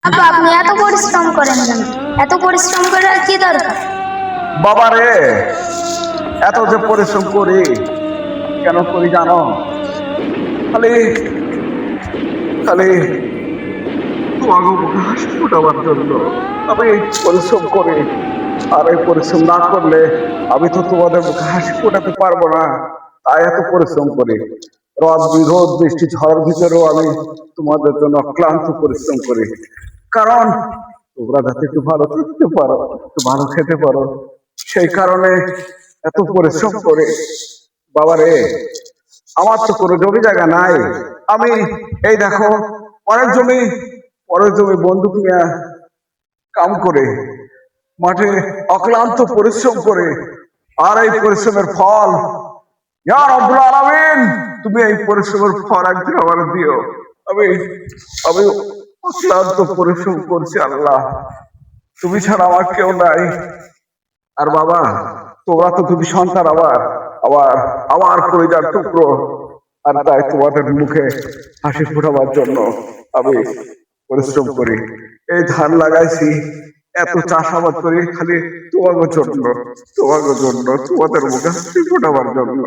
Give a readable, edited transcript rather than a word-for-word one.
আব্বা আপনি এত পরিশ্রম করেন কেন? এত পরিশ্রম করে আর কি দরকার? বাবা রে, এত যে পরিশ্রম করি কেন করি জানো? খালি খালি তোমাকে মুখে হাসি ফোটাবার জন্য আমি পরিশ্রম করি। আর এই পরিশ্রম না করলে আমি তো তোমাদের মুখে হাসি ফোটাতে পারবো না। তাই এত পরিশ্রম করি। রোদ বৃষ্টি ঝড়ের ভিতরেও আমি তোমাদের জন্য অক্লান্ত পরিশ্রম করি, কারণ তোমরা যাতে একটু ভালো থাকতে পারো, একটু ভালো খেতে পারো, সেই কারণে এত পরিশ্রম করে। বাবারে, আমার তো কোনো জমি জায়গা নাই। আমি এই দেখো পরের জমি বন্ধুক নিয়ে কাম করে মাঠে অক্লান্ত পরিশ্রম করে, আর এই পরিশ্রমের ফল ইয়া রব্বুল আলামিন, তুমি এই পরিশ্রমের ফল একদিন আমার দিও। আমি আমি অক্লান্ত পরিশ্রম করছি আল্লাহ, তুমি ছাড়া আমার কেউ নাই। আর বাবা, তোমরা তো তুমি সন্তান আবার আবার আমার পরিবার টুকরো, আর তাই তোমাদের মুখে হাসি ফোটাবার জন্য আমি পরিশ্রম করি। এই ধান লাগাইছি, এত চাষাবাদ করি খালি তোমাদের জন্য, তোমাদের মুখে হাসি ফোটাবার জন্য।